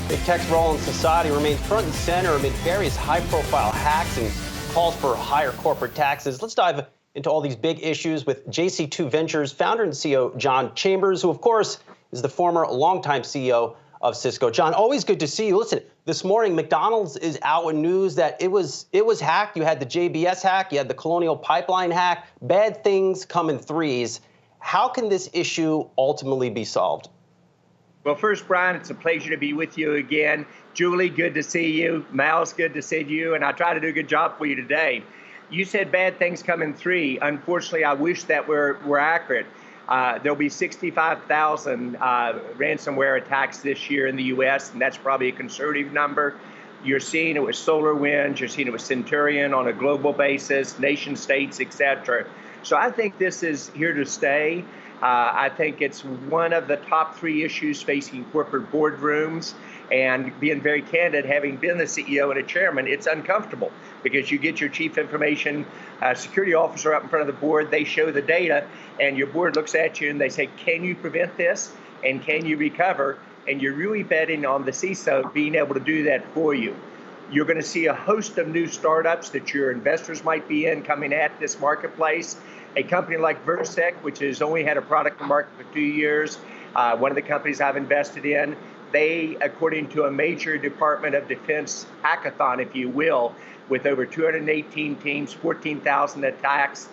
Big tech's role in society remains front and center amid various high-profile hacks and calls for higher corporate taxes. Let's dive into all these big issues with JC2 Ventures founder and CEO John Chambers, who, of course, is the former longtime CEO of Cisco. John, always good to see you. Listen, this morning, McDonald's is out with news that it was hacked. You had the JBS hack. You had the Colonial Pipeline hack. Bad things come in threes. How can this issue ultimately be solved? Well, first, Brian, it's a pleasure to be with you again. Julie, good to see you. Myles, good to see you. And I try to do a good job for you today. You said bad things come in three. Unfortunately, I wish that were accurate. There'll be 65,000 ransomware attacks this year in the U.S., and that's probably a conservative number. You're seeing it with SolarWinds, you're seeing it with Centurion on a global basis, nation states, etc. So I think this is here to stay. I think it's one of the top three issues facing corporate boardrooms. And being very candid, having been the CEO and a chairman, it's uncomfortable because you get your chief information security officer up in front of the board, they show the data, and your board looks at you and they say, can you prevent this? And can you recover? And you're really betting on the CISO being able to do that for you. You're going to see a host of new startups that your investors might be in coming at this marketplace. A company like Versec, which has only had a product in market for 2 years, one of the companies I've invested in, they, according to a major Department of Defense hackathon, if you will, with over 218 teams, 14,000 attacks,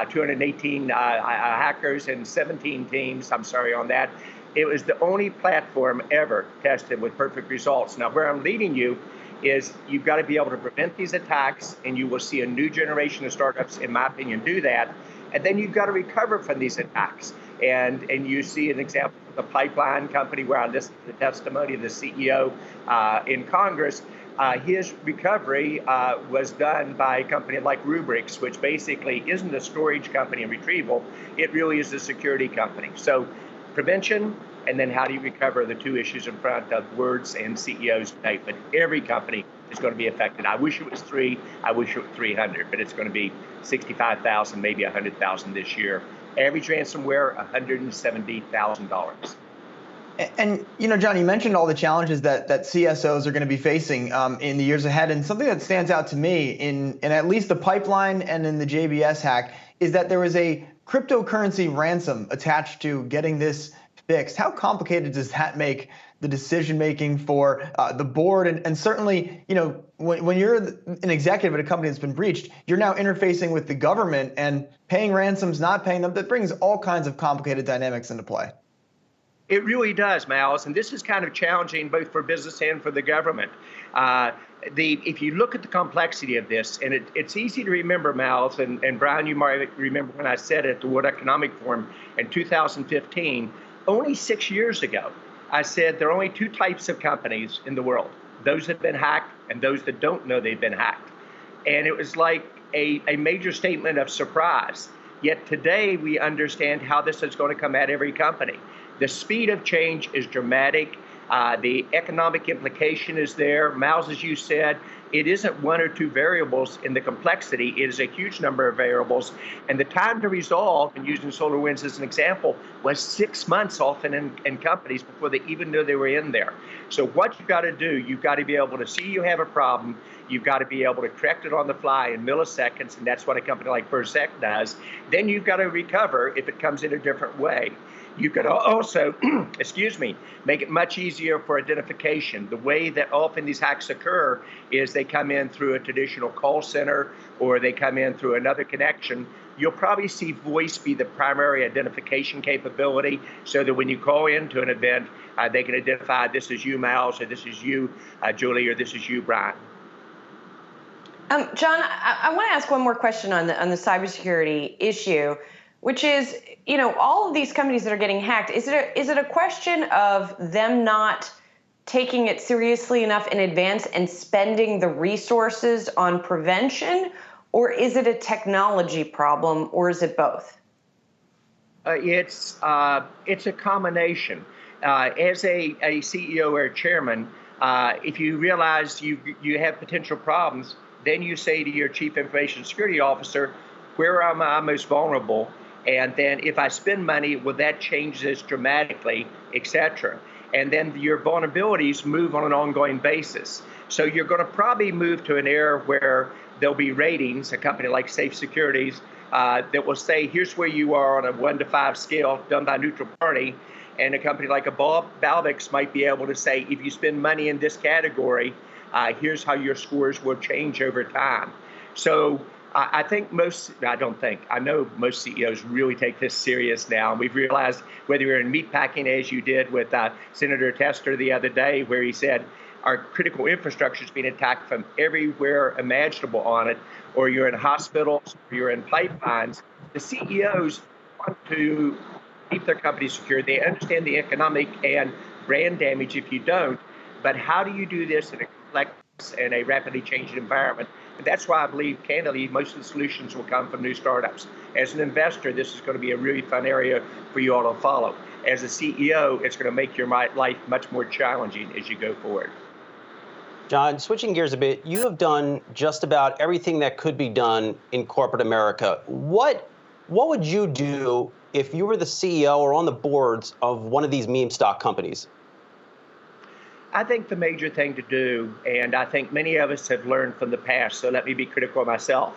218 hackers and 17 teams, on that. It was the only platform ever tested with perfect results. Now, where I'm leading you is you've got to be able to prevent these attacks, and you will see a new generation of startups, in my opinion, do that. And then you've got to recover from these attacks. And you see an example of the pipeline company where I listened to the testimony of the CEO in Congress. His recovery was done by a company like Rubrix, which basically isn't a storage company and retrieval. It really is a security company. So prevention, and then how do you recover, the two issues in front of words and CEOs today. But every company is going to be affected. I wish it was three. I wish it was 300, but it's going to be 65,000, maybe 100,000 this year. Average ransomware, $170,000. And, John, you mentioned all the challenges that CSOs are going to be facing in the years ahead. And something that stands out to me in at least the pipeline and in the JBS hack is that there was a cryptocurrency ransom attached to getting this fixed. How complicated does that make the decision-making for the board? And certainly, when you're an executive at a company that's been breached, you're now interfacing with the government and paying ransoms, not paying them. That brings all kinds of complicated dynamics into play. It really does, Myles, and this is kind of challenging both for business and for the government. If you look at the complexity of this, and it's easy to remember, Myles, and Brian, you might remember when I said at the World Economic Forum in 2015, only 6 years ago, I said there are only two types of companies in the world, those that have been hacked and those that don't know they've been hacked. And it was like a major statement of surprise. Yet today we understand how this is going to come at every company. The speed of change is dramatic. The economic implication is there. Myles, as you said, it isn't one or two variables in the complexity. It is a huge number of variables. And the time to resolve, and using SolarWinds as an example, was 6 months often in companies before they even knew they were in there. So what you've got to do, you've got to be able to see you have a problem. You've got to be able to correct it on the fly in milliseconds, and that's what a company like Versec does. Then you've got to recover if it comes in a different way. You could also, make it much easier for identification. The way that often these hacks occur is they come in through a traditional call center or they come in through another connection. You'll probably see voice be the primary identification capability so that when you call into an event, they can identify this is you, Myles, or this is you, Julie, or this is you, Brian. John, I want to ask one more question on the cybersecurity issue, which is, all of these companies that are getting hacked, is it a question of them not taking it seriously enough in advance and spending the resources on prevention, or is it a technology problem, or is it both? It's a combination. As a CEO or a chairman, if you realize you have potential problems, then you say to your chief information security officer, where am I most vulnerable? And then if I spend money, will that change this dramatically, et cetera? and then your vulnerabilities move on an ongoing basis. So you're going to probably move to an era where there'll be ratings, a company like Safe Securities, that will say, here's where you are on a 1 to 5 scale done by a neutral party. And a company like a Balvix might be able to say, if you spend money in this category, here's how your scores will change over time. So I know most CEOs really take this serious now. And we've realized, whether you're in meatpacking, as you did with Senator Tester the other day, where he said our critical infrastructure is being attacked from everywhere imaginable on it, or you're in hospitals, or you're in pipelines, the CEOs want to keep their company secure. They understand the economic and brand damage if you don't. But how do you do this in a complex and a rapidly changing environment? And that's why I believe, candidly, most of the solutions will come from new startups. As an investor, this is going to be a really fun area for you all to follow. As a CEO, it's going to make your life much more challenging as you go forward. John, switching gears a bit, you have done just about everything that could be done in corporate America. What would you do if you were the CEO or on the boards of one of these meme stock companies? I think the major thing to do, and I think many of us have learned from the past, so let me be critical of myself.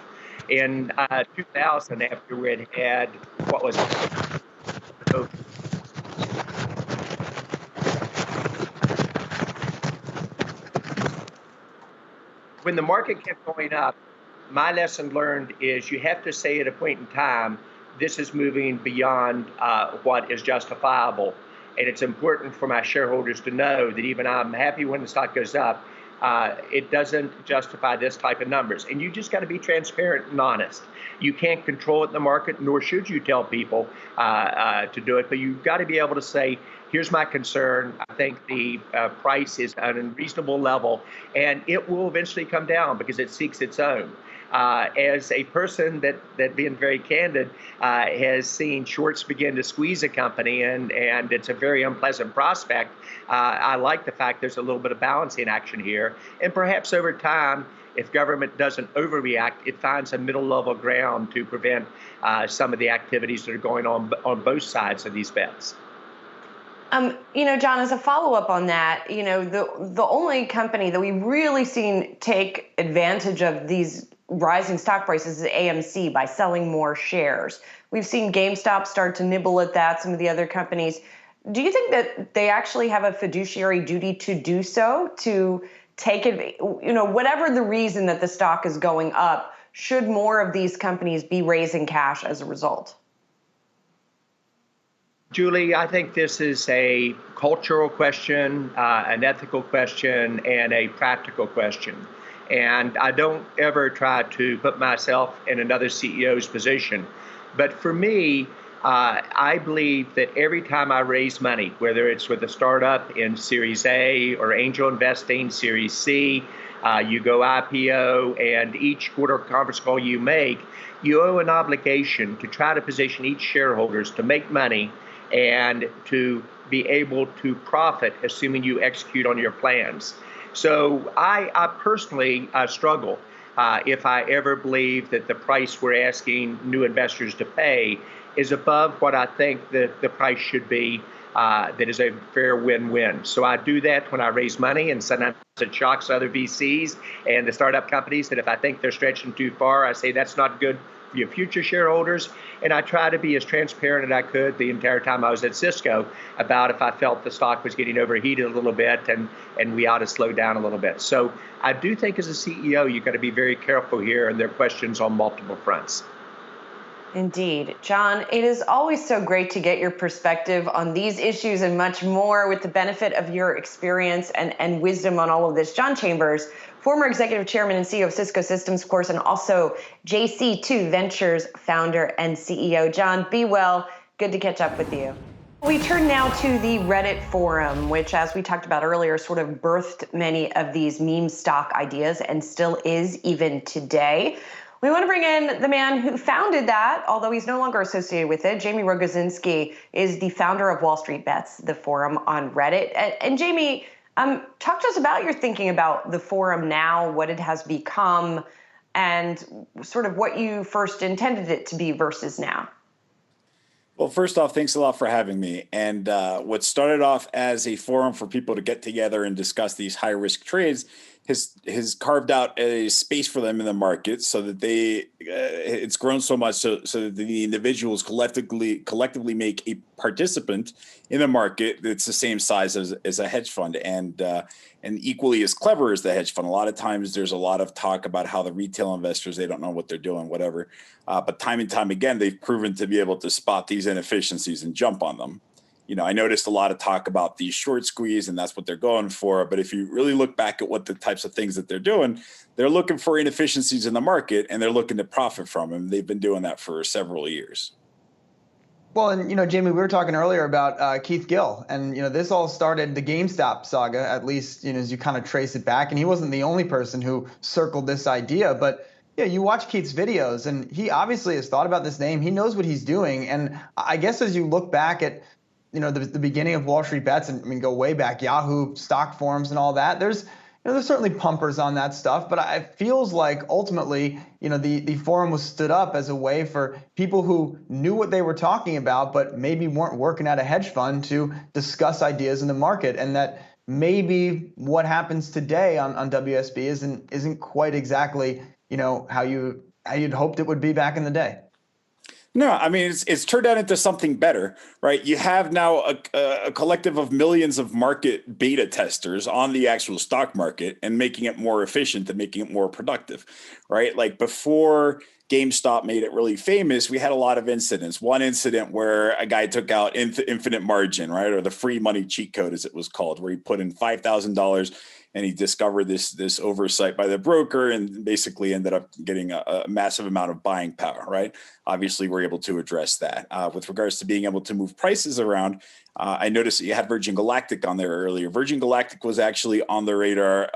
In 2000, after we had what was when the market kept going up, my lesson learned is you have to say at a point in time, this is moving beyond what is justifiable. And it's important for my shareholders to know that even I'm happy when the stock goes up, it doesn't justify this type of numbers. And you just got to be transparent and honest. You can't control it in the market, nor should you tell people to do it. But you've got to be able to say, here's my concern. I think the price is at an unreasonable level, and it will eventually come down because it seeks its own. As a person that being very candid, has seen shorts begin to squeeze a company, and it's a very unpleasant prospect, I like the fact there's a little bit of balancing action here. And perhaps over time, if government doesn't overreact, it finds a middle level ground to prevent some of the activities that are going on both sides of these bets. John, as a follow-up on that, the only company that we've really seen take advantage of these rising stock prices is AMC by selling more shares. We've seen GameStop start to nibble at that, some of the other companies. Do you think that they actually have a fiduciary duty to do so, to take it, whatever the reason that the stock is going up, should more of these companies be raising cash as a result? Julie, I think this is a cultural question, an ethical question, and a practical question. And I don't ever try to put myself in another CEO's position. But for me, I believe that every time I raise money, whether it's with a startup in Series A or angel investing, Series C, you go IPO, and each quarter conference call you make, you owe an obligation to try to position each shareholders to make money and to be able to profit, assuming you execute on your plans. So I personally struggle if I ever believe that the price we're asking new investors to pay is above what I think that the price should be, that is a fair win-win. So I do that when I raise money, and sometimes it shocks other VCs and the startup companies that if I think they're stretching too far, I say that's not good for your future shareholders. And I try to be as transparent as I could the entire time I was at Cisco about if I felt the stock was getting overheated a little bit and we ought to slow down a little bit. So I do think as a CEO, you've got to be very careful here, and there are questions on multiple fronts. Indeed. John, it is always so great to get your perspective on these issues and much more with the benefit of your experience and wisdom on all of this. John Chambers, former executive chairman and CEO of Cisco Systems, of course, and also JC2 Ventures founder and CEO. John, be well. Good to catch up with you. We turn now to the Reddit forum, which, as we talked about earlier, sort of birthed many of these meme stock ideas and still is even today. We want to bring in the man who founded that, although he's no longer associated with it. Jaime Rogozinski is the founder of WallStreetBets, the forum on Reddit. And Jaime, talk to us about your thinking about the forum now, what it has become, and sort of what you first intended it to be versus now. Well, first off, thanks a lot for having me. And what started off as a forum for people to get together and discuss these high risk trades has carved out a space for them in the market, so that it's grown so much so that the individuals collectively make a participant in the market that's the same size as a hedge fund, and equally as clever as the hedge fund. A lot of times there's a lot of talk about how the retail investors, they don't know what they're doing, whatever. But time and time again, they've proven to be able to spot these inefficiencies and jump on them. I noticed a lot of talk about the short squeeze, and that's what they're going for. But if you really look back at what the types of things that they're doing, they're looking for inefficiencies in the market, and they're looking to profit from them. They've been doing that for several years. Well, and Jamie, we were talking earlier about Keith Gill, and this all started the GameStop saga, at least as you kind of trace it back. And he wasn't the only person who circled this idea, but yeah, you watch Keith's videos, and he obviously has thought about this name. He knows what he's doing, and I guess as you look back at the beginning of Wall Street Bets, and go way back, Yahoo stock forums and all that, there's certainly pumpers on that stuff, but it feels like ultimately, the forum was stood up as a way for people who knew what they were talking about, but maybe weren't working at a hedge fund, to discuss ideas in the market. And that maybe what happens today on WSB isn't quite exactly, how you'd hoped it would be back in the day. No, I mean, it's turned out into something better, right? You have now a collective of millions of market beta testers on the actual stock market, and making it more efficient and making it more productive, right? Like before GameStop made it really famous, we had a lot of incidents. One incident where a guy took out infinite margin, right? Or the free money cheat code, as it was called, where he put in $5,000 and he discovered this oversight by the broker, and basically ended up getting a massive amount of buying power, right? Obviously, we're able to address that. With regards to being able to move prices around, I noticed that you had Virgin Galactic on there earlier. Virgin Galactic was actually on the radar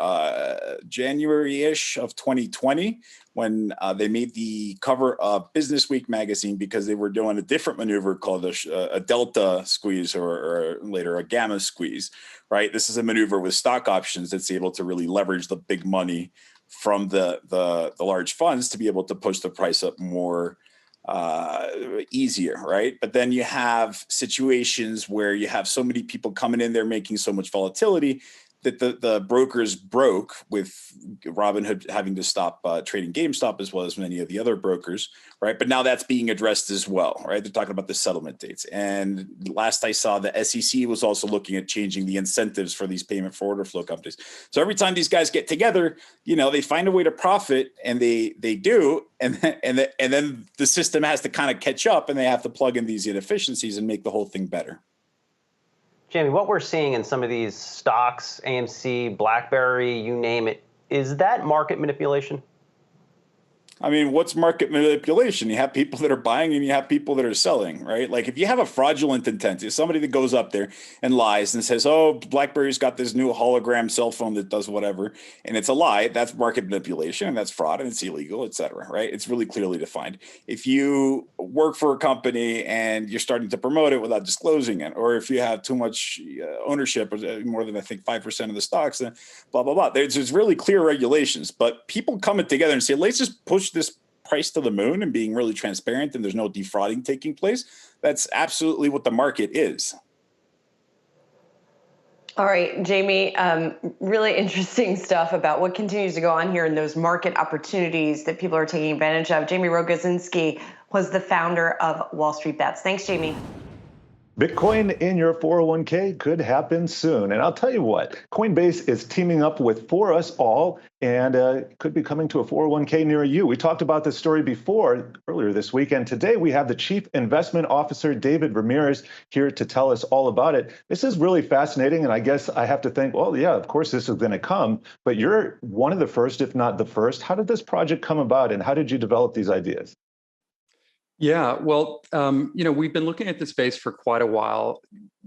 January-ish of 2020, when they made the cover of Business Week magazine, because they were doing a different maneuver called a delta squeeze, or later a gamma squeeze, right? This is a maneuver with stock options that's able to really leverage the big money from the large funds to be able to push the price up more easier, right? But then you have situations where you have so many people coming in there making so much volatility that the brokers broke, with Robinhood having to stop trading GameStop, as well as many of the other brokers, right? But now that's being addressed as well, right? They're talking about the settlement dates. And last I saw, the SEC was also looking at changing the incentives for these payment for order flow companies. So every time these guys get together, they find a way to profit, and they do, and then the system has to kind of catch up, and they have to plug in these inefficiencies and make the whole thing better. Jamie, what we're seeing in some of these stocks, AMC, BlackBerry, you name it, is that market manipulation? I mean, what's market manipulation? You have people that are buying and you have people that are selling, right? Like if you have a fraudulent intent, if somebody that goes up there and lies and says, oh, BlackBerry's got this new hologram cell phone that does whatever, and it's a lie, that's market manipulation, and that's fraud, and it's illegal, et cetera, right? It's really clearly defined. If you work for a company and you're starting to promote it without disclosing it, or if you have too much ownership, more than I think 5% of the stocks, then blah, blah, blah. There's really clear regulations, but people coming together and say, let's just push this price to the moon, and being really transparent, and there's no defrauding taking place. That's absolutely what the market is. All right, Jamie, really interesting stuff about what continues to go on here in those market opportunities that people are taking advantage of. Jaime Rogozinski was the founder of WallStreetBets. Thanks, Jamie. Bitcoin in your 401k could happen soon. And I'll tell you what, Coinbase is teaming up with ForUsAll, and could be coming to a 401k near you. We talked about this story earlier this week, and today we have the Chief Investment Officer, David Ramirez, here to tell us all about it. This is really fascinating, and I guess I have to think, well, yeah, of course this is going to come, but you're one of the first, if not the first. How did this project come about, and how did you develop these ideas? Yeah, well, we've been looking at the space for quite a while,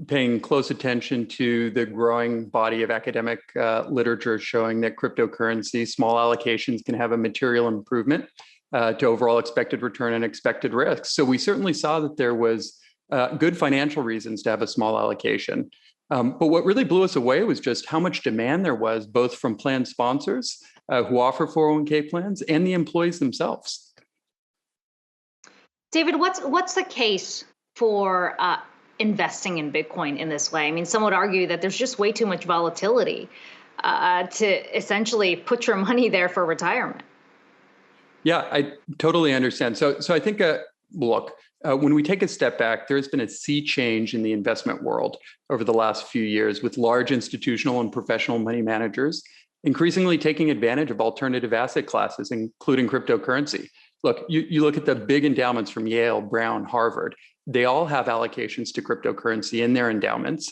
paying close attention to the growing body of academic literature showing that cryptocurrency, small allocations can have a material improvement to overall expected return and expected risk. So we certainly saw that there was good financial reasons to have a small allocation. But what really blew us away was just how much demand there was, both from plan sponsors who offer 401k plans and the employees themselves. David, what's the case for investing in Bitcoin in this way? I mean, some would argue that there's just way too much volatility to essentially put your money there for retirement. Yeah, I totally understand. So I think, look, when we take a step back, there's been a sea change in the investment world over the last few years, with large institutional and professional money managers increasingly taking advantage of alternative asset classes, including cryptocurrency. Look, you look at the big endowments from Yale, Brown, Harvard, they all have allocations to cryptocurrency in their endowments.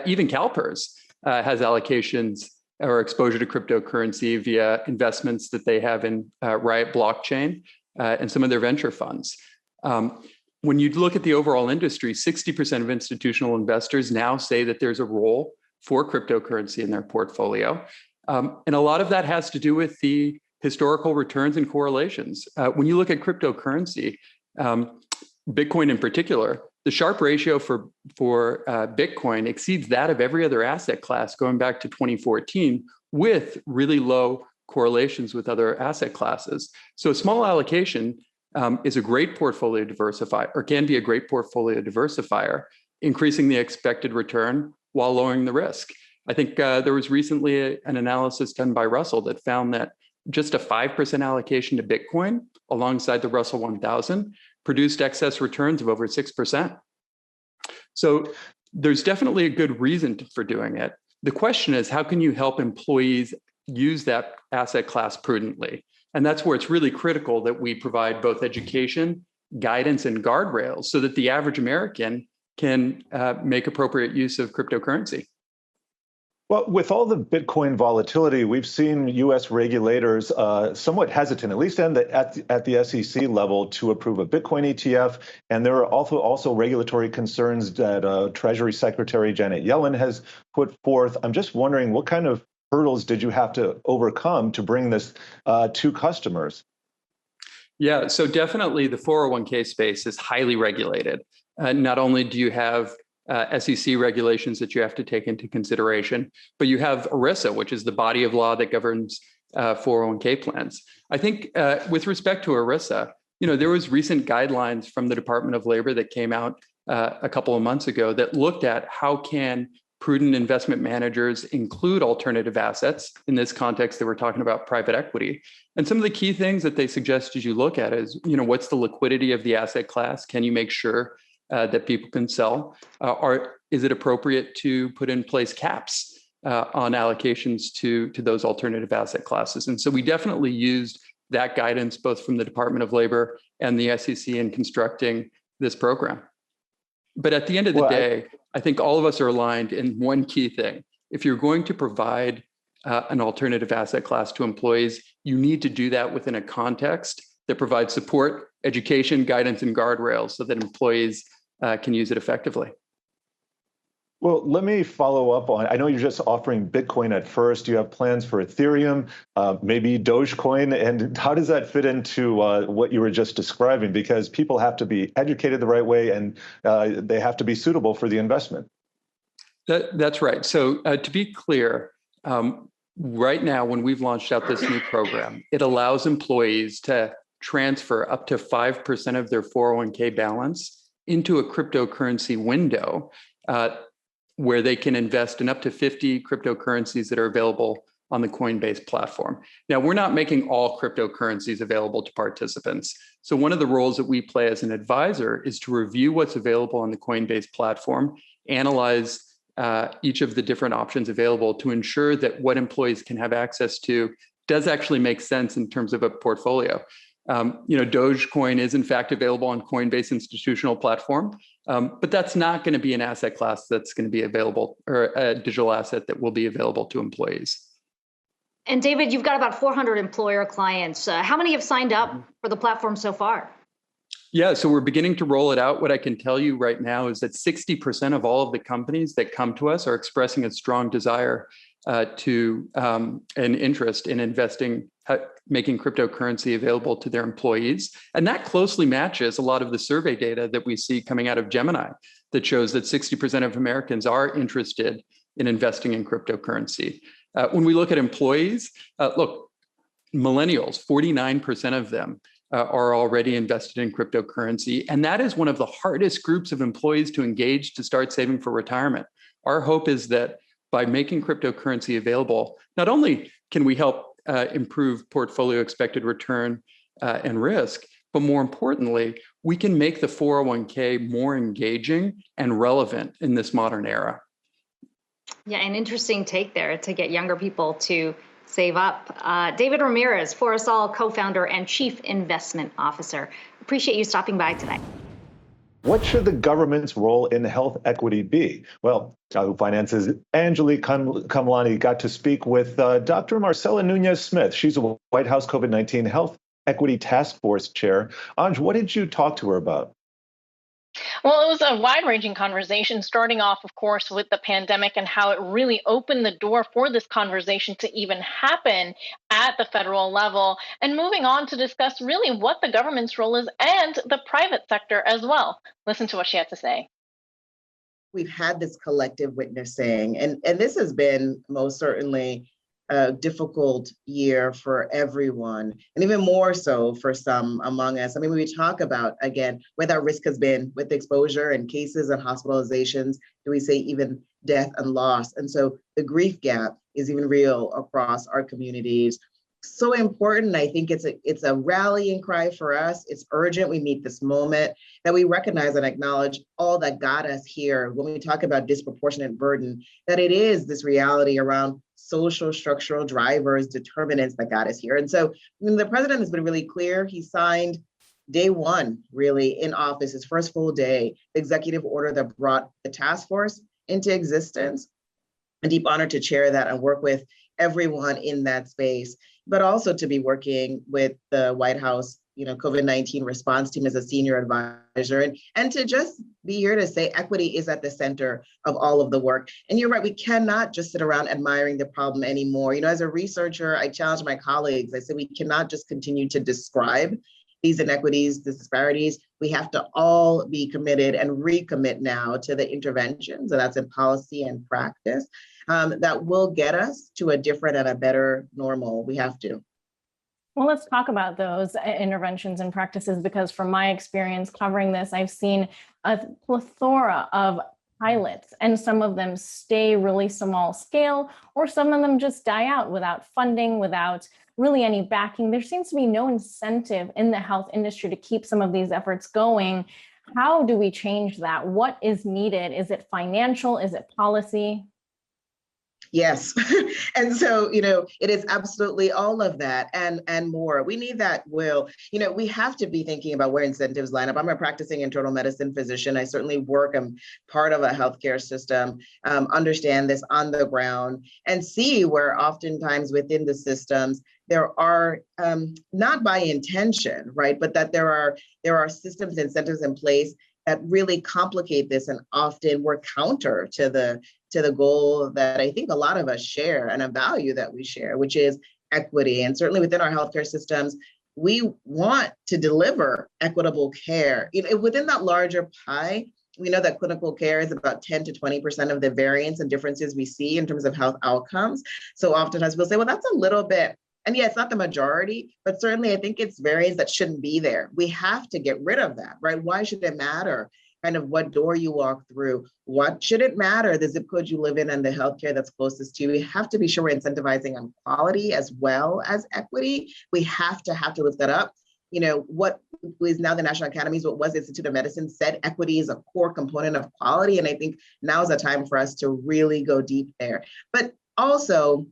Even CalPERS has allocations or exposure to cryptocurrency via investments that they have in Riot blockchain and some of their venture funds. When you look at the overall industry, 60% of institutional investors now say that there's a role for cryptocurrency in their portfolio. And a lot of that has to do with the historical returns and correlations. When you look at cryptocurrency, Bitcoin in particular, the Sharpe ratio for Bitcoin exceeds that of every other asset class going back to 2014, with really low correlations with other asset classes. So a small allocation is a great portfolio diversifier, or can be a great portfolio diversifier, increasing the expected return while lowering the risk. I think there was recently an analysis done by Russell that found that just a 5% allocation to Bitcoin alongside the Russell 1000 produced excess returns of over 6%. So there's definitely a good reason for doing it. The question is, how can you help employees use that asset class prudently? And that's where it's really critical that we provide both education, guidance, and guardrails so that the average American can make appropriate use of cryptocurrency. Well, with all the Bitcoin volatility, we've seen U.S. regulators somewhat hesitant, at least at the SEC level, to approve a Bitcoin ETF. And there are also regulatory concerns that Treasury Secretary Janet Yellen has put forth. I'm just wondering, what kind of hurdles did you have to overcome to bring this to customers? Yeah, so definitely the 401k space is highly regulated. Not only do you have SEC regulations that you have to take into consideration, but you have ERISA, which is the body of law that governs 401k plans. I think with respect to ERISA, there was recent guidelines from the Department of Labor that came out a couple of months ago that looked at how can prudent investment managers include alternative assets. In this context, they were talking about private equity. And some of the key things that they suggested you look at is, what's the liquidity of the asset class? Can you make sure that people can sell? Is it appropriate to put in place caps on allocations to those alternative asset classes? And so we definitely used that guidance both from the Department of Labor and the SEC in constructing this program. But at the end of the day, I think all of us are aligned in one key thing. If you're going to provide an alternative asset class to employees, you need to do that within a context that provides support, education, guidance, and guardrails so that employees can use it effectively. Well, let me follow up on, I know you're just offering Bitcoin at first. You have plans for Ethereum, maybe Dogecoin. And how does that fit into what you were just describing? Because people have to be educated the right way and they have to be suitable for the investment. That's right. So to be clear, right now, when we've launched out this new program, it allows employees to transfer up to 5% of their 401k balance into a cryptocurrency window where they can invest in up to 50 cryptocurrencies that are available on the Coinbase platform. Now, we're not making all cryptocurrencies available to participants. So one of the roles that we play as an advisor is to review what's available on the Coinbase platform, analyze each of the different options available to ensure that what employees can have access to does actually make sense in terms of a portfolio. Dogecoin is in fact available on Coinbase institutional platform, but that's not going to be an asset class that's going to be available, or a digital asset that will be available to employees. And David, you've got about 400 employer clients. How many have signed up for the platform so far? Yeah, so we're beginning to roll it out. What I can tell you right now is that 60% of all of the companies that come to us are expressing a strong desire to an interest in investing, making cryptocurrency available to their employees. And that closely matches a lot of the survey data that we see coming out of Gemini that shows that 60% of Americans are interested in investing in cryptocurrency. When we look at employees, millennials, 49% of them are already invested in cryptocurrency. And that is one of the hardest groups of employees to engage to start saving for retirement. Our hope is that by making cryptocurrency available, not only can we help improve portfolio expected return and risk, but more importantly, we can make the 401k more engaging and relevant in this modern era. Yeah, an interesting take there to get younger people to save up. David Ramirez, ForUsAll co-founder and chief investment officer. Appreciate you stopping by today. What should the government's role in health equity be? Well, Yahoo Finance's Anjali Kamlani got to speak with Dr. Marcela Nunez-Smith. She's a White House COVID-19 Health Equity Task Force chair. Anj, what did you talk to her about? Well, it was a wide-ranging conversation, starting off, of course, with the pandemic and how it really opened the door for this conversation to even happen at the federal level, and moving on to discuss really what the government's role is and the private sector as well. Listen to what she had to say. We've had this collective witnessing, and this has been most certainly a difficult year for everyone, and even more so for some among us. I mean, we talk about, again, where that risk has been with exposure and cases and hospitalizations, do we say even death and loss? And so the grief gap is even real across our communities. So important. I think it's a rallying cry for us. It's urgent we meet this moment, that we recognize and acknowledge all that got us here when we talk about disproportionate burden, that it is this reality around social structural drivers, determinants that got us here. And so the president has been really clear. He signed day one, really, in office, his first full day, the executive order that brought the task force into existence. A deep honor to chair that and work with everyone in that space, but also to be working with the White House, COVID-19 response team as a senior advisor, and to just be here to say equity is at the center of all of the work. And you're right, we cannot just sit around admiring the problem anymore. As a researcher, I challenge my colleagues. I said, we cannot just continue to describe these inequities, these disparities. We have to all be committed and recommit now to the interventions, and that's in policy and practice, that will get us to a different and a better normal. We have to. Well, let's talk about those interventions and practices, because from my experience covering this, I've seen a plethora of pilots, and some of them stay really small scale, or some of them just die out without funding, without really any backing. There seems to be no incentive in the health industry to keep some of these efforts going. How do we change that? What is needed? Is it financial? Is it policy? Yes. And so, it is absolutely all of that and more. We need that will. We have to be thinking about where incentives line up. I'm a practicing internal medicine physician. I certainly I'm part of a healthcare system, understand this on the ground, and see where oftentimes within the systems there are, not by intention, right, but that there are systems, incentives in place that really complicate this and often work counter to the goal that I think a lot of us share, and a value that we share, which is equity. And certainly within our healthcare systems, we want to deliver equitable care. Within that larger pie, we know that clinical care is about 10 to 20% of the variance and differences we see in terms of health outcomes. So oftentimes we'll say, well, that's a little bit. And yeah, it's not the majority, but certainly I think it's variance that shouldn't be there. We have to get rid of that, right? Why should it matter kind of what door you walk through? What should it matter, the zip code you live in and the healthcare that's closest to you? We have to be sure we're incentivizing on quality as well as equity. We have to lift that up. What is now the National Academies, what was the Institute of Medicine said equity is a core component of quality. And I think now is a time for us to really go deep there. But also,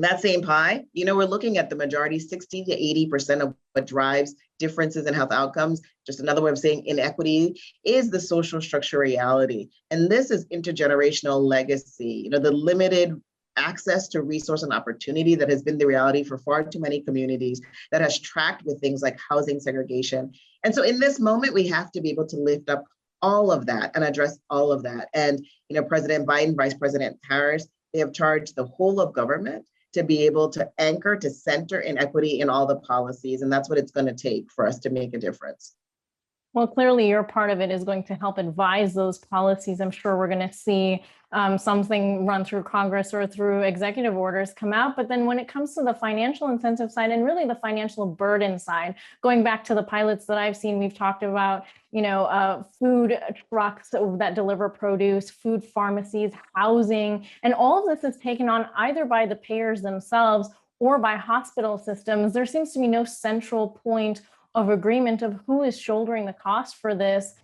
that same pie, we're looking at the majority, 60 to 80% of what drives differences in health outcomes. Just another way of saying inequity is the social structure reality. And this is intergenerational legacy, the limited access to resource and opportunity that has been the reality for far too many communities, that has tracked with things like housing segregation. And so in this moment, we have to be able to lift up all of that and address all of that. And, President Biden, Vice President Harris, they have charged the whole of government to be able to anchor, to center inequity in all the policies. And that's what it's going to take for us to make a difference. Well, clearly your part of it is going to help advise those policies. I'm sure we're going to see something run through Congress or through executive orders come out. But then when it comes to the financial incentive side and really the financial burden side, going back to the pilots that I've seen, we've talked about, food trucks that deliver produce, food pharmacies, housing, and all of this is taken on either by the payers themselves or by hospital systems. There seems to be no central point of agreement of who is shouldering the cost for this.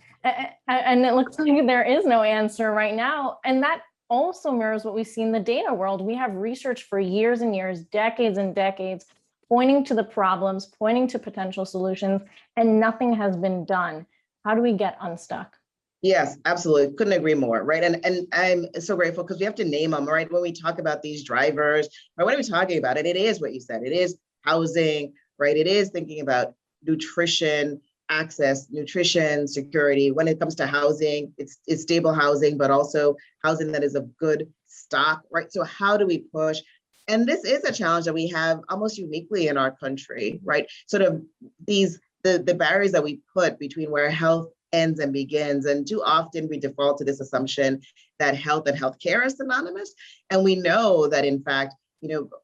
And it looks like there is no answer right now. And that also mirrors what we see in the data world. We have research for years and years, decades and decades, pointing to the problems, pointing to potential solutions, and nothing has been done. How do we get unstuck? Yes, absolutely. Couldn't agree more, right? And I'm so grateful because we have to name them, right? When we talk about these drivers, right? What are we talking about? It is what you said. It is housing, right? It is thinking about nutrition, access, nutrition, security. When it comes to housing, it's stable housing, but also housing that is of good stock, right? So how do we push? And this is a challenge that we have almost uniquely in our country, right? Sort of the barriers that we put between where health ends and begins. And too often we default to this assumption that health and healthcare is synonymous. And we know that in fact,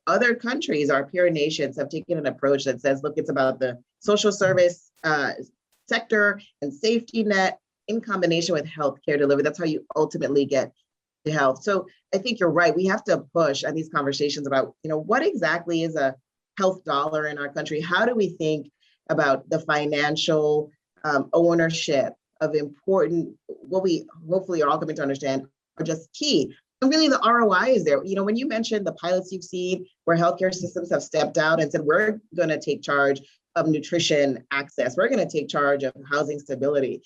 other countries, our peer nations have taken an approach that says, look, it's about the social service sector and safety net in combination with healthcare delivery. That's how you ultimately get to health. So I think you're right. We have to push on these conversations about, what exactly is a health dollar in our country? How do we think about the financial ownership of important, what we hopefully are all coming to understand are just key. And really the ROI is there. When you mentioned the pilots you've seen where healthcare systems have stepped out and said, we're going to take charge of nutrition access, we're going to take charge of housing stability,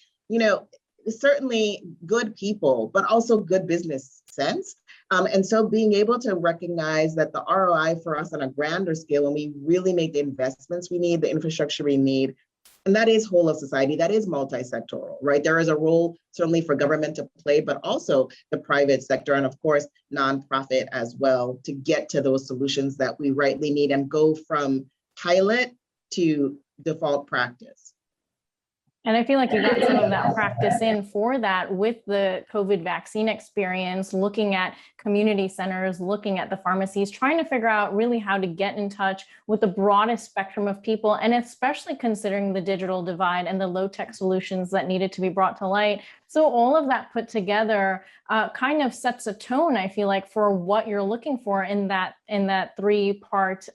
certainly good people, but also good business sense. And so being able to recognize that the ROI for us on a grander scale, when we really make the investments we need, the infrastructure we need, and that is whole of society, that is multi-sectoral, right? There is a role certainly for government to play, but also the private sector and of course, nonprofit as well to get to those solutions that we rightly need and go from pilot to default practice. And I feel like you got some of that practice in for that with the COVID vaccine experience, looking at community centers, looking at the pharmacies, trying to figure out really how to get in touch with the broadest spectrum of people, and especially considering the digital divide and the low-tech solutions that needed to be brought to light. So all of that put together kind of sets a tone, I feel like, for what you're looking for in that three-part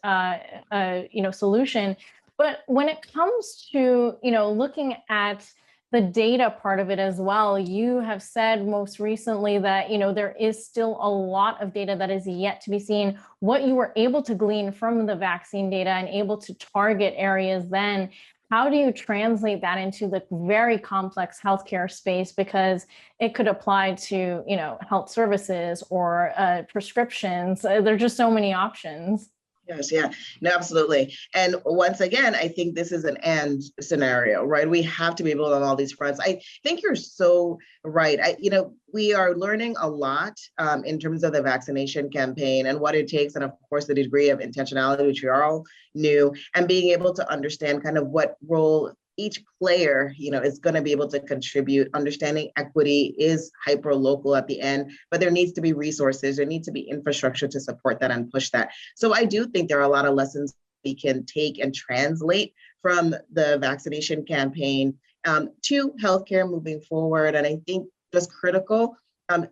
solution. But when it comes to, looking at the data part of it as well, you have said most recently that, there is still a lot of data that is yet to be seen. What you were able to glean from the vaccine data and able to target areas then, how do you translate that into the very complex healthcare space? Because it could apply to, health services or prescriptions. There are just so many options. Yes, yeah, no, absolutely. And once again, I think this is an and scenario, right? We have to be able on all these fronts. I think you're so right. We are learning a lot in terms of the vaccination campaign and what it takes, and of course, the degree of intentionality, which we are all new, and being able to understand kind of what role each player, is going to be able to contribute. Understanding equity is hyper local at the end, but there needs to be resources, there needs to be infrastructure to support that and push that. So I do think there are a lot of lessons we can take and translate from the vaccination campaign to healthcare moving forward. And I think just critical,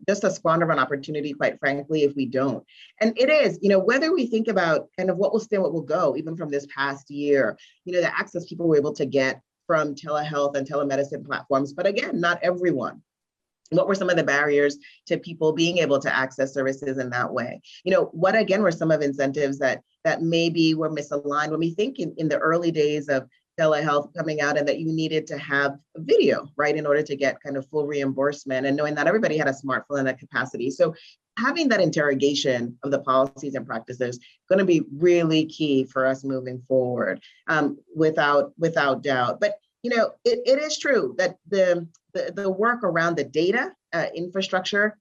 just a squander of an opportunity, quite frankly, if we don't. And it is, whether we think about kind of what will stay, what will go, even from this past year, the access people were able to get from telehealth and telemedicine platforms, but again, not everyone. What were some of the barriers to people being able to access services in that way? What again were some of incentives that maybe were misaligned when we think in the early days of telehealth coming out and that you needed to have a video, right, in order to get kind of full reimbursement, and knowing not everybody had a smartphone and that capacity. So having that interrogation of the policies and practices going to be really key for us moving forward, without doubt. But it is true that the work around the data infrastructure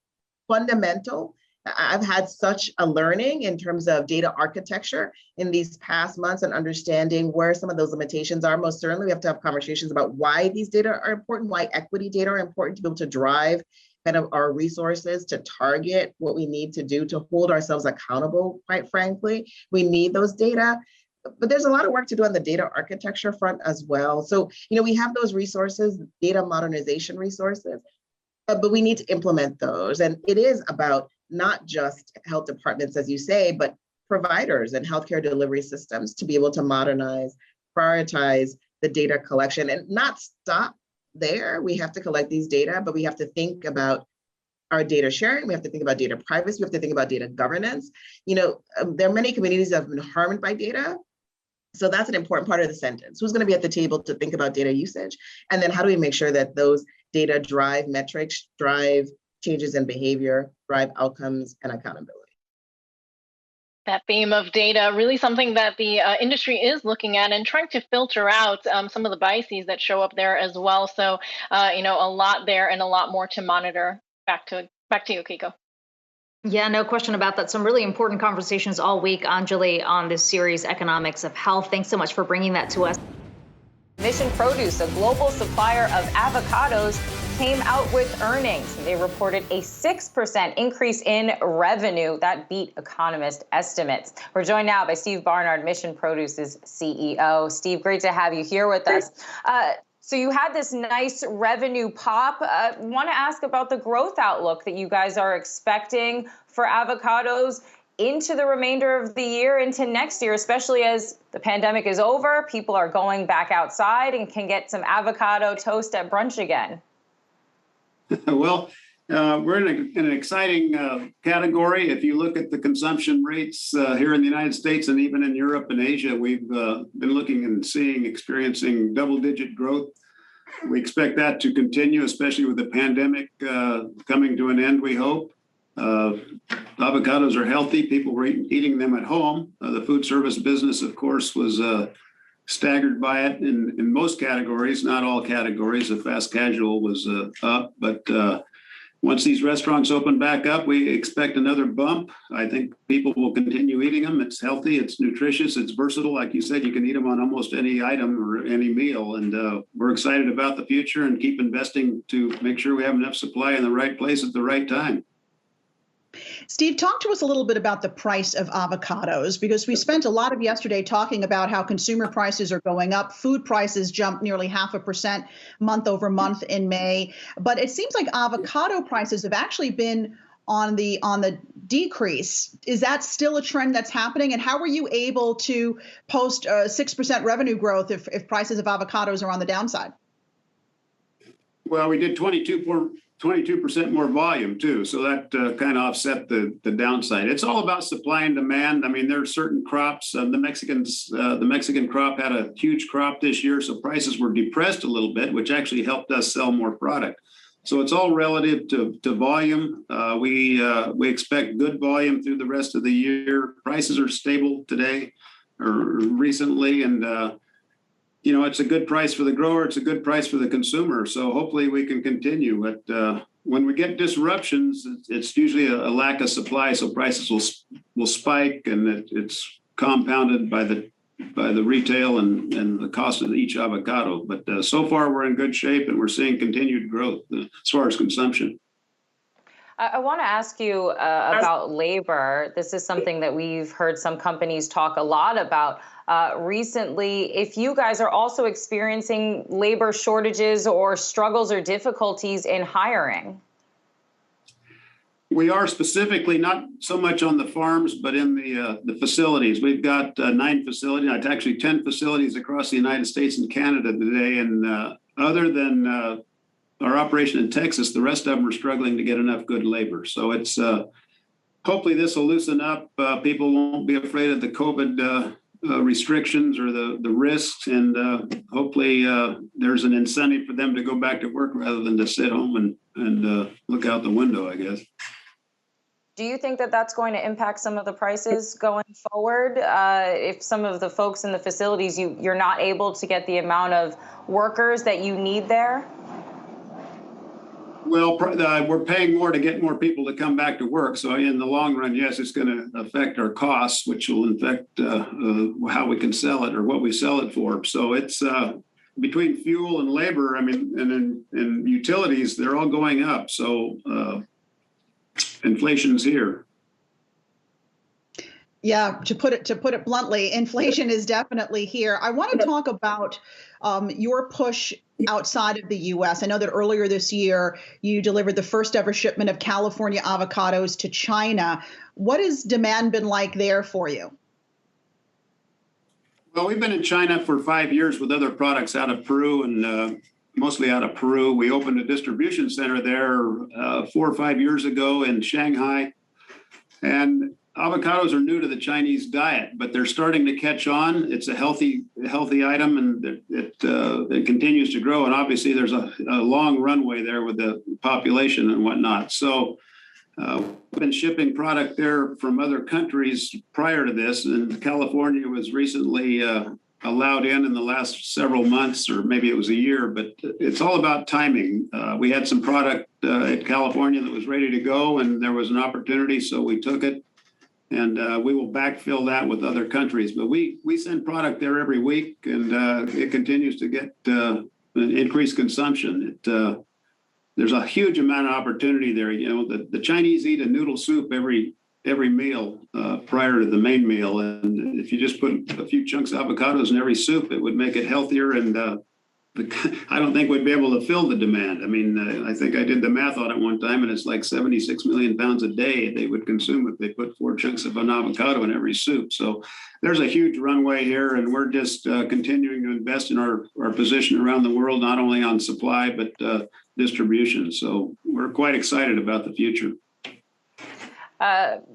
fundamental. I've had such a learning in terms of data architecture in these past months and understanding where some of those limitations are. Most certainly, we have to have conversations about why these data are important, why equity data are important to be able to drive kind of our resources to target what we need to do to hold ourselves accountable, quite frankly. We need those data. But there's a lot of work to do on the data architecture front as well. So, we have those resources, data modernization resources, but we need to implement those. And it is about not just health departments, as you say, but providers and healthcare delivery systems to be able to modernize, prioritize the data collection and not stop there. We have to collect these data, but we have to think about our data sharing. We have to think about data privacy. We have to think about data governance. There are many communities that have been harmed by data. So that's an important part of the sentence. Who's going to be at the table to think about data usage? And then how do we make sure that those data drive metrics, drive changes in behavior, drive outcomes and accountability? That theme of data, really something that the industry is looking at and trying to filter out some of the biases that show up there as well. So, a lot there and a lot more to monitor. Back to you, Kiko. Yeah, no question about that. Some really important conversations all week, Anjali, on this series, Economics of Health. Thanks so much for bringing that to us. Mission Produce, a global supplier of avocados, came out with earnings. They reported a 6% increase in revenue. That beat economist estimates. We're joined now by Steve Barnard, Mission Produce's CEO. Steve, great to have you here with us. So you had this nice revenue pop. Want to ask about the growth outlook that you guys are expecting for avocados into the remainder of the year, into next year, especially as the pandemic is over, people are going back outside and can get some avocado toast at brunch again. Well, we're in an exciting category. If you look at the consumption rates here in the United States and even in Europe and Asia, we've been looking and experiencing double-digit growth. We expect that to continue, especially with the pandemic coming to an end, we hope. Avocados are healthy. People were eating them at home. The food service business, of course, was staggered by it in most categories, not all categories. The fast casual was up, but once these restaurants open back up, we expect another bump. I think people will continue eating them. It's healthy, it's nutritious, it's versatile. Like you said, you can eat them on almost any item or any meal. And we're excited about the future and keep investing to make sure we have enough supply in the right place at the right time. Steve, talk to us a little bit about the price of avocados, because we spent a lot of yesterday talking about how consumer prices are going up. Food prices jumped nearly 0.5% month over month in May. But it seems like avocado prices have actually been on the decrease. Is that still a trend that's happening? And how were you able to post 6% revenue growth if prices of avocados are on the downside? Well, we did 22% more volume too, so that kind of offset the downside. It's all about supply and demand. I mean, there are certain crops. The Mexican crop had a huge crop this year, so prices were depressed a little bit, which actually helped us sell more product. So it's all relative to volume. We expect good volume through the rest of the year. Prices are stable today or recently, and it's a good price for the grower. It's a good price for the consumer. So hopefully we can continue. But when we get disruptions, it's usually a lack of supply. So prices will spike, and it's compounded by the retail and the cost of each avocado. But so far we're in good shape, and we're seeing continued growth as far as consumption. I want to ask you about labor. This is something that we've heard some companies talk a lot about recently. If you guys are also experiencing labor shortages or struggles or difficulties in hiring. We are specifically, not so much on the farms, but in the facilities. We've got 9 facilities, actually 10 facilities across the United States and Canada today. And other than our operation in Texas, the rest of them are struggling to get enough good labor. So it's hopefully this will loosen up. People won't be afraid of the COVID restrictions or the risks, and hopefully there's an incentive for them to go back to work rather than to sit home and look out the window, I guess. Do you think that that's going to impact some of the prices going forward? If some of the folks in the facilities, you're not able to get the amount of workers that you need there? Well, we're paying more to get more people to come back to work. So in the long run, yes, it's going to affect our costs, which will affect how we can sell it or what we sell it for. So it's between fuel and labor, I mean, and utilities, they're all going up. So inflation's here. Yeah, to put it bluntly, inflation is definitely here. I want to talk about your push outside of the U.S. I know that earlier this year you delivered the first ever shipment of California avocados to China. What has demand been like there for you? Well, we've been in China for 5 years with other products out of Peru and mostly out of Peru. We opened a distribution center there 4 or 5 years ago in Shanghai. And avocados are new to the Chinese diet, but they're starting to catch on. It's a healthy item, and it continues to grow. And obviously, there's a long runway there with the population and whatnot. So we've been shipping product there from other countries prior to this, and California was recently allowed in the last several months, or maybe it was a year. But it's all about timing. We had some product in California that was ready to go, and there was an opportunity, so we took it. And we will backfill that with other countries. But we send product there every week, and it continues to get increased consumption. There's a huge amount of opportunity there. You know, the Chinese eat a noodle soup every meal prior to the main meal. And if you just put a few chunks of avocados in every soup, it would make it healthier. And I don't think we'd be able to fill the demand. I mean, I think I did the math on it one time, and it's like 76 million pounds a day they would consume if they put 4 chunks of an avocado in every soup. So there's a huge runway here, and we're just continuing to invest in our position around the world, not only on supply, but distribution. So we're quite excited about the future.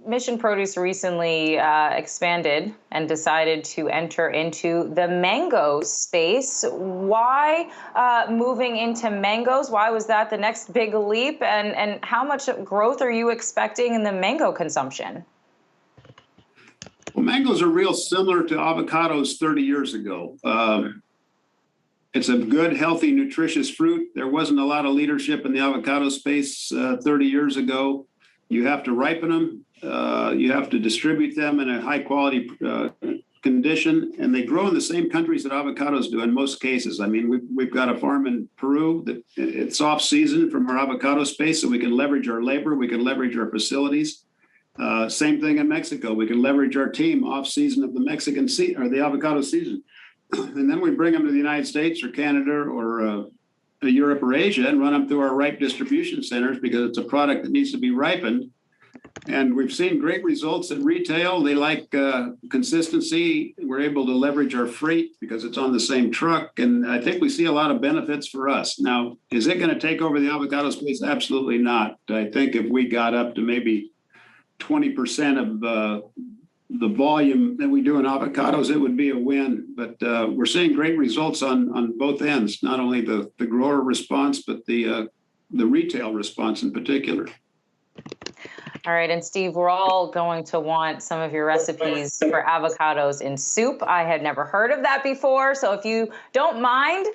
Mission Produce recently expanded and decided to enter into the mango space. Why moving into mangoes? Why was that the next big leap? And how much growth are you expecting in the mango consumption? Well, mangoes are real similar to avocados 30 years ago. It's a good, healthy, nutritious fruit. There wasn't a lot of leadership in the avocado space 30 years ago. You have to ripen them. You have to distribute them in a high quality condition, and they grow in the same countries that avocados do in most cases. I mean, we've got a farm in Peru that it's off season from our avocado space, so we can leverage our labor, we can leverage our facilities. Same thing in Mexico. We can leverage our team off season of the Mexican or the avocado season, and then we bring them to the United States or Canada or Europe or Asia and run them through our ripe distribution centers because it's a product that needs to be ripened. And we've seen great results at retail. They like consistency. We're able to leverage our freight because it's on the same truck. And I think we see a lot of benefits for us. Now, is it going to take over the avocado space? Absolutely not. I think if we got up to maybe 20% of the volume that we do in avocados, it would be a win. But we're seeing great results on both ends, not only the grower response, but the retail response in particular. All right, and Steve, we're all going to want some of your recipes for avocados in soup. I had never heard of that before, so if you don't mind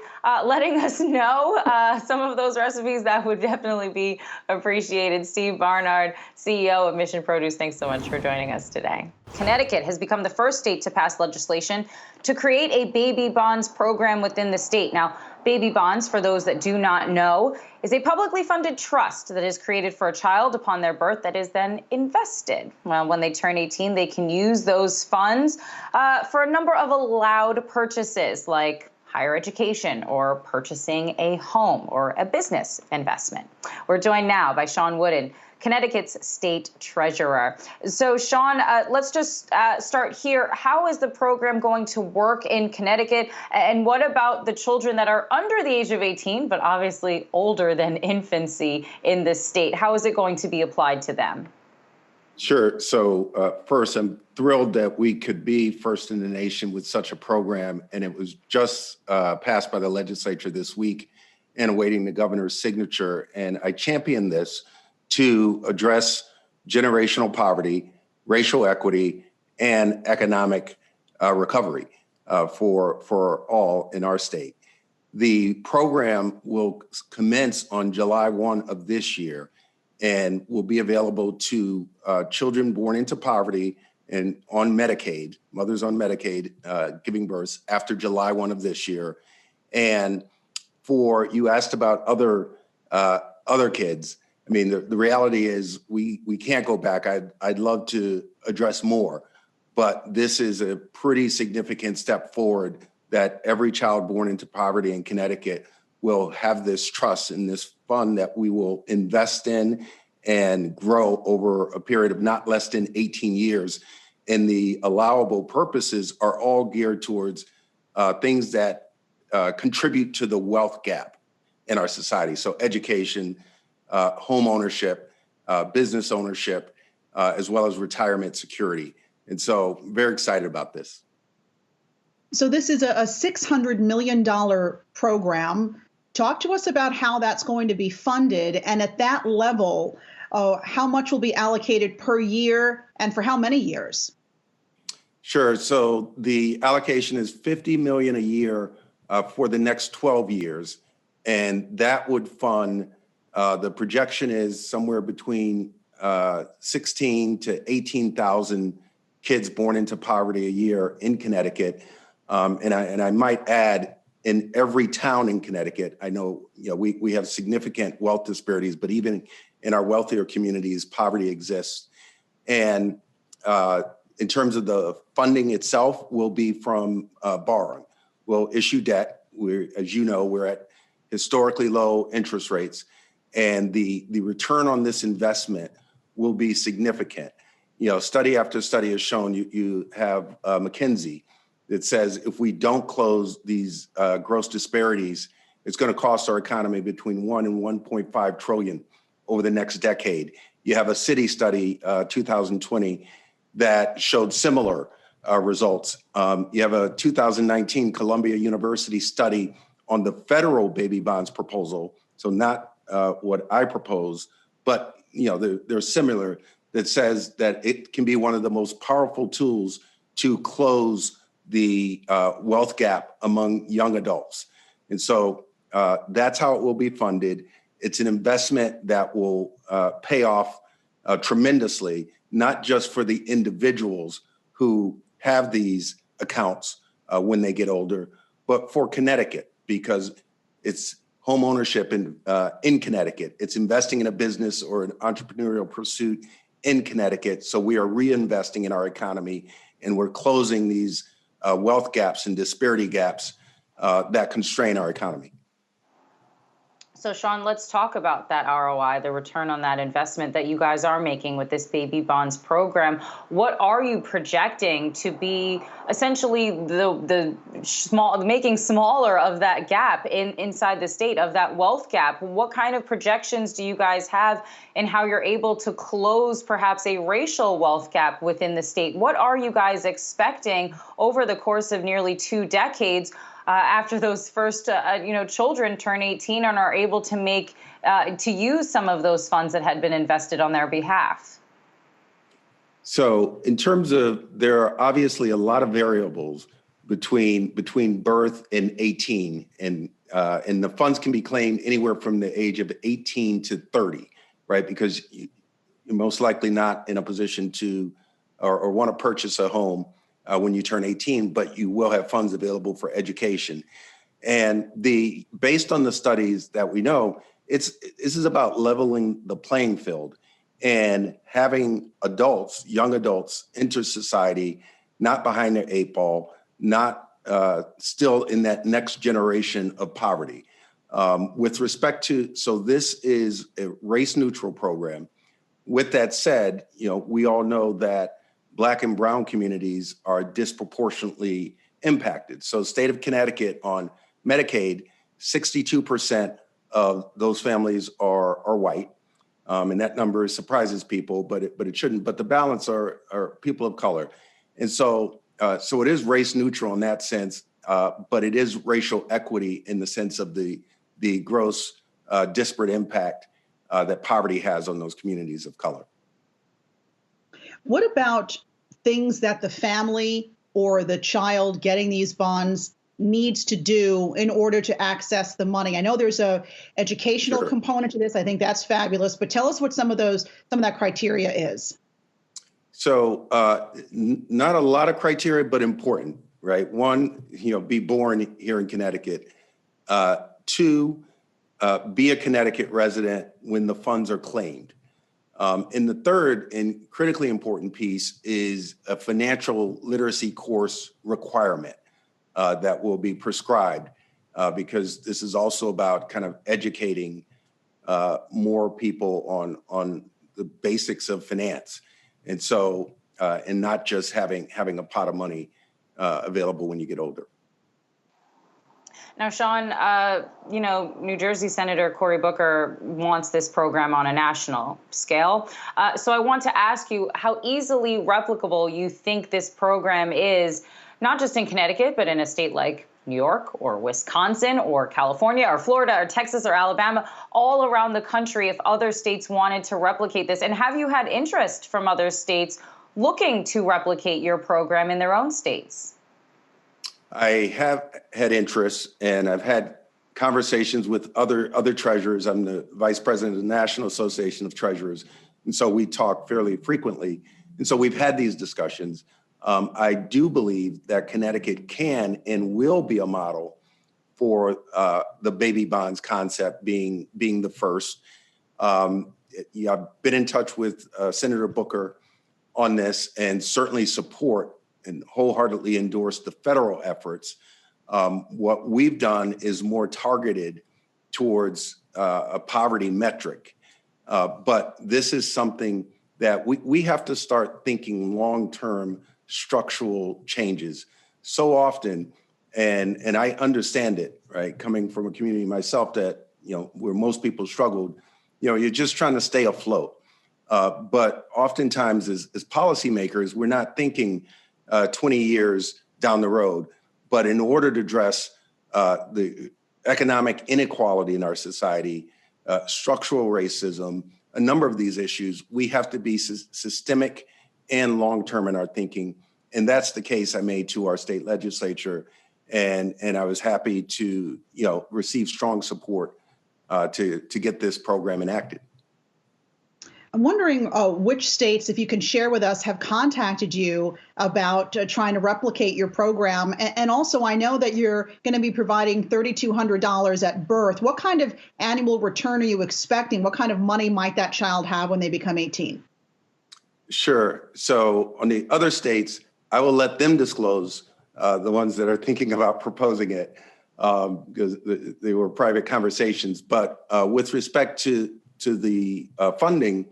letting us know some of those recipes, that would definitely be appreciated. Steve Barnard, CEO of Mission Produce, thanks so much for joining us today. Connecticut has become the first state to pass legislation to create a baby bonds program within the state. Now, baby bonds, for those that do not know, is a publicly funded trust that is created for a child upon their birth that is then invested. Well, when they turn 18, they can use those funds for a number of allowed purchases like higher education or purchasing a home or a business investment. We're joined now by Sean Wooden, Connecticut's state treasurer. So, Sean, let's just start here. How is the program going to work in Connecticut? And what about the children that are under the age of 18, but obviously older than infancy in this state? How is it going to be applied to them? Sure. So first, I'm thrilled that we could be first in the nation with such a program. And it was just passed by the legislature this week and awaiting the governor's signature. And I champion this to address generational poverty, racial equity, and economic recovery for all in our state. The program will commence on July 1 of this year and will be available to children born into poverty and on Medicaid, mothers on Medicaid giving birth after July 1 of this year. And you asked about other kids. I mean, the reality is we can't go back. I'd love to address more, but this is a pretty significant step forward that every child born into poverty in Connecticut will have this trust in this fund that we will invest in and grow over a period of not less than 18 years. And the allowable purposes are all geared towards things that contribute to the wealth gap in our society. So education, home ownership, business ownership, as well as retirement security. And so very excited about this. So this is a $600 million program. Talk to us about how that's going to be funded. And at that level, how much will be allocated per year and for how many years? Sure. So the allocation is $50 million a year for the next 12 years. And that would fund, the projection is somewhere between 16 to 18,000 kids born into poverty a year in Connecticut. And I might add, in every town in Connecticut, I know, we have significant wealth disparities, but even in our wealthier communities, poverty exists. And in terms of the funding itself, will be from borrowing. We'll issue debt. As you know, we're at historically low interest rates, and the return on this investment will be significant. Study after study has shown you have McKinsey that says if we don't close these gross disparities, it's going to cost our economy between 1 and 1.5 trillion over the next decade. You have a city study, 2020, that showed similar results. You have a 2019 Columbia University study on the federal baby bonds proposal. So not what I propose, but they're similar, that says that it can be one of the most powerful tools to close the wealth gap among young adults. And so that's how it will be funded. It's an investment that will pay off tremendously, not just for the individuals who have these accounts when they get older, but for Connecticut, because it's home ownership in Connecticut. It's investing in a business or an entrepreneurial pursuit in Connecticut. So we are reinvesting in our economy, and we're closing these wealth gaps and disparity gaps that constrain our economy. So Sean, let's talk about that ROI, the return on that investment that you guys are making with this baby bonds program. What are you projecting to be essentially making smaller of that gap inside the state, of that wealth gap? What kind of projections do you guys have in how you're able to close perhaps a racial wealth gap within the state? What are you guys expecting over the course of nearly 2 decades after those first, children turn 18 and are able to use some of those funds that had been invested on their behalf? So in terms of, there are obviously a lot of variables between birth and 18, and the funds can be claimed anywhere from the age of 18 to 30, right? Because you're most likely not in a position to or want to purchase a home when you turn 18, but you will have funds available for education. And based on the studies that we know, this is about leveling the playing field and having young adults enter society, not behind their 8 ball, not still in that next generation of poverty. With respect to, so this is a race neutral program. With that said, we all know that Black and brown communities are disproportionately impacted. So state of Connecticut on Medicaid, 62% of those families are white. And that number surprises people, but it shouldn't. But the balance are people of color. And so it is race neutral in that sense, but it is racial equity in the sense of the gross disparate impact that poverty has on those communities of color. What about things that the family or the child getting these bonds needs to do in order to access the money? I know there's a educational component to this. I think that's fabulous, but tell us what some of that criteria is. So not a lot of criteria, but important, right? One, be born here in Connecticut. Two, be a Connecticut resident when the funds are claimed. And the third and critically important piece is a financial literacy course requirement that will be prescribed because this is also about kind of educating more people on the basics of finance. And so, and not just having a pot of money available when you get older. Now, Sean, New Jersey Senator Cory Booker wants this program on a national scale. So I want to ask you how easily replicable you think this program is, not just in Connecticut, but in a state like New York or Wisconsin or California or Florida or Texas or Alabama, all around the country, if other states wanted to replicate this. And have you had interest from other states looking to replicate your program in their own states? I have had interest, and I've had conversations with other treasurers. I'm the vice president of the National Association of Treasurers, and so we talk fairly frequently. And so we've had these discussions. I do believe that Connecticut can and will be a model for the baby bonds concept being the first. I've been in touch with Senator Booker on this and certainly support and wholeheartedly endorse the federal efforts. What we've done is more targeted towards a poverty metric. But this is something that we have to start thinking long-term structural changes. So often, and I understand it, right? Coming from a community myself that, where most people struggled, you're just trying to stay afloat. But oftentimes as policymakers, we're not thinking 20 years down the road. But in order to address the economic inequality in our society, structural racism, a number of these issues, we have to be systemic and long-term in our thinking. And that's the case I made to our state legislature. And I was happy to, receive strong support to get this program enacted. I'm wondering which states, if you can share with us, have contacted you about trying to replicate your program. And also, I know that you're going to be providing $3,200 at birth. What kind of annual return are you expecting? What kind of money might that child have when they become 18? Sure. So on the other states, I will let them disclose the ones that are thinking about proposing it because they were private conversations. But with respect to the funding,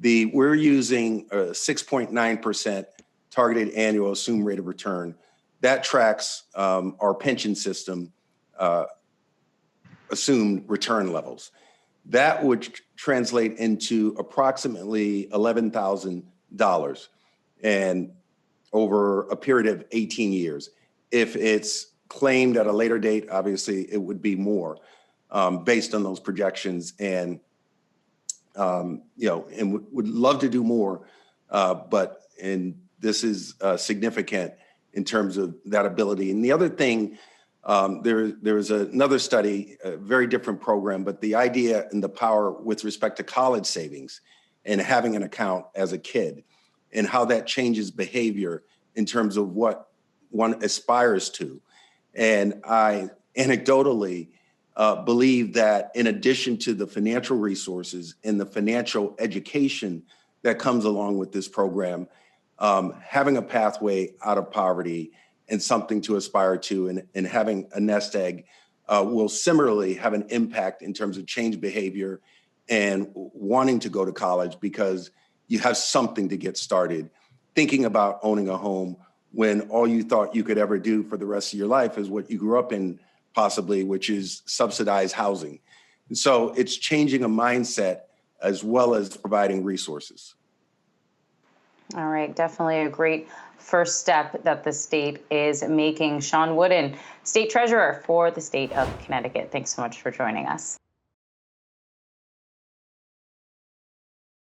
we're using a 6.9% targeted annual assumed rate of return. That tracks our pension system assumed return levels. That would translate into approximately $11,000 and over a period of 18 years. If it's claimed at a later date, obviously it would be more based on those projections. And and would love to do more, but this is significant in terms of that ability. And the other thing, there's another study, a very different program, but the idea and the power with respect to college savings and having an account as a kid and how that changes behavior in terms of what one aspires to. And I anecdotally believe that in addition to the financial resources and the financial education that comes along with this program, having a pathway out of poverty and something to aspire to and having a nest egg will similarly have an impact in terms of change behavior and wanting to go to college because you have something to get started. Thinking about owning a home when all you thought you could ever do for the rest of your life is what you grew up in, possibly, which is subsidized housing. And so it's changing a mindset as well as providing resources. All right, definitely a great first step that the state is making. Sean Wooden, State Treasurer for the state of Connecticut. Thanks so much for joining us.